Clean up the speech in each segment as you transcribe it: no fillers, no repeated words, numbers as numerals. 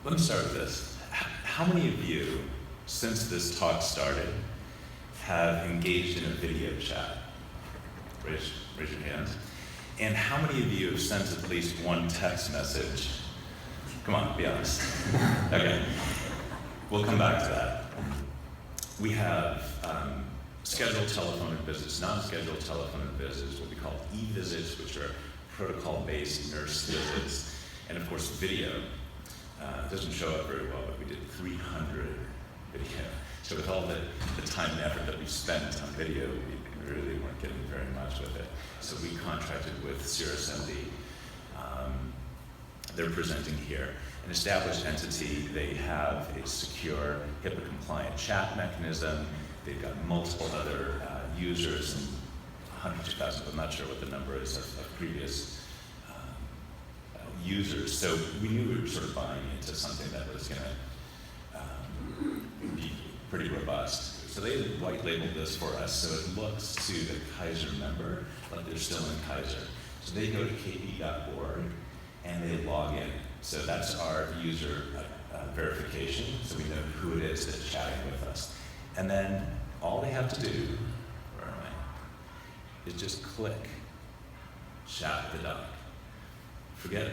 Let me start with this. How many of you, since this talk started, have engaged in a video chat? Raise your hands. And how many of you have sent at least one text message? Come on, be honest. Okay, we'll come back to that. We have scheduled telephone visits, non-scheduled telephone visits, what we call e-visits, which are protocol-based nurse visits, and of course video. It doesn't show up very well, but we did 300 video. So with all the time and effort that we spent on video, we really weren't getting very much with it. So we contracted with Cirrus MD. They're presenting here. An established entity, they have a secure HIPAA-compliant chat mechanism. They've got multiple other users and hundreds of thousands, I'm not sure what the number is, of previous users. So we knew we were sort of buying into something that was going to be pretty robust. So they white labeled this for us, so it looks to the Kaiser member like they're still in Kaiser. So they go to kp.org and they log in. So that's our user verification, so we know who it is that's chatting with us. And then all they have to do, where am I, is just click chat with the doc. Forget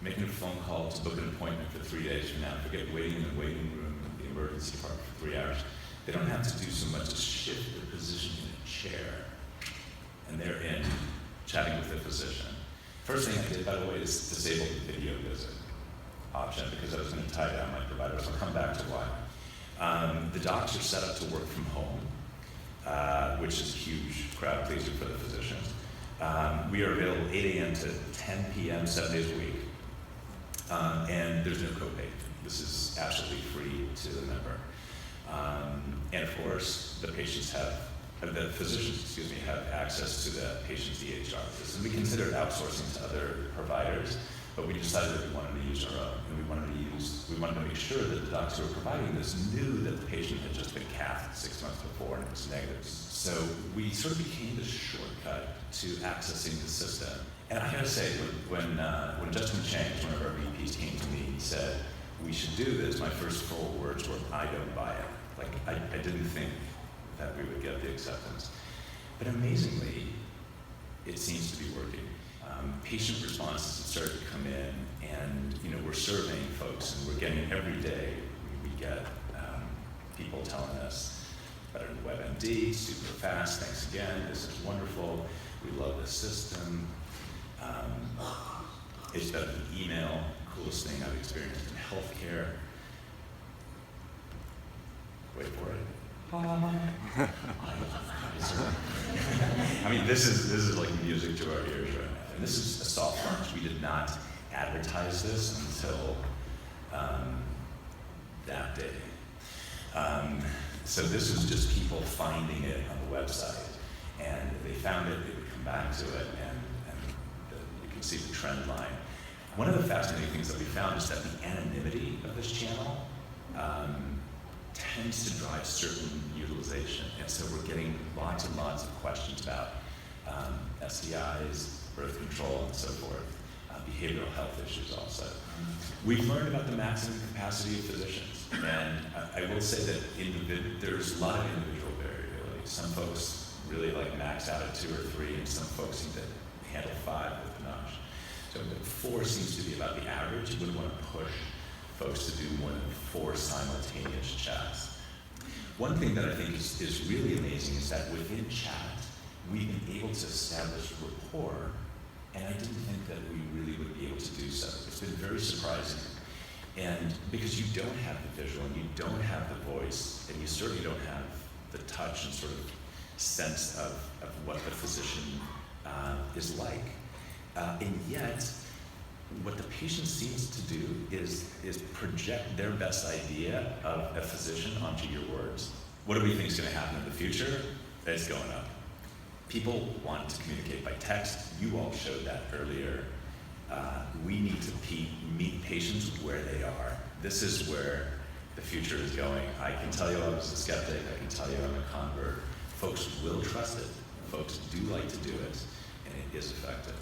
making a phone call to book an appointment for 3 days from now. Forget waiting in the waiting room in the emergency department for 3 hours. They don't have to do so much as shift their position in a chair, and they're in chatting with the physician. First thing I did, by the way, is disable the video visit option because I was going to tie down my providers. I'll come back to why. The docs are set up to work from home, which is a huge crowd pleaser for the physicians. We are available 8 a.m. to 10 p.m. 7 days a week, and there's no copay. This is absolutely free to the member. And of course, the physicians, have access to the patient's EHR system. We considered outsourcing to other providers, but we decided that we wanted to use our own, and we wanted to make sure that the doctors who were providing this knew that the patient had just been cathed 6 months before and it was negative. So we sort of became the shortcut to accessing the system. And I gotta say, when Justin Chang, one of our VPs, came to me and said, we should do this, my first full words were, I don't buy it. Like, I didn't think that we would get the acceptance. But amazingly, it seems to be working. Patient responses have started to come in, and we're surveying folks, and we're getting every day, we get people telling us, better than WebMD, super fast, thanks again, this is wonderful, we love this system. It's better than email, coolest thing I've experienced in healthcare. Wait for it. I mean, this is like music to our ears right now. And this is a soft launch. We did not advertise this until that day. So this was just people finding it on the website, and they found it, they would come back to it, and you can see the trend line. One of the fascinating things that we found is that the anonymity of this channel tends to drive certain utilization, and so we're getting lots and lots of questions about STIs, birth control, and so forth, behavioral health issues also. We've learned about the maximum capacity of physicians, and I will say that there's a lot of individual variability. Some folks really like max out at 2 or 3, and some folks seem to handle 5 with panache. So 4 seems to be about the average. You wouldn't want to push folks to do more than 4 simultaneous chats. One thing that I think is really amazing is that within chat, we've been able to establish rapport, and I didn't think that we really would be able to do so. It's been very surprising. And because you don't have the visual, and you don't have the voice, and you certainly don't have the touch and sort of sense of what the physician is like. And yet, what the patient seems to do is project their best idea of a physician onto your words. What do we think is going to happen in the future? It's going up. People want to communicate by text. You all showed that earlier. We need to meet patients where they are. This is where the future is going. I can tell you I was a skeptic. I can tell you I'm a convert. Folks will trust it. Folks do like to do it, and it is effective.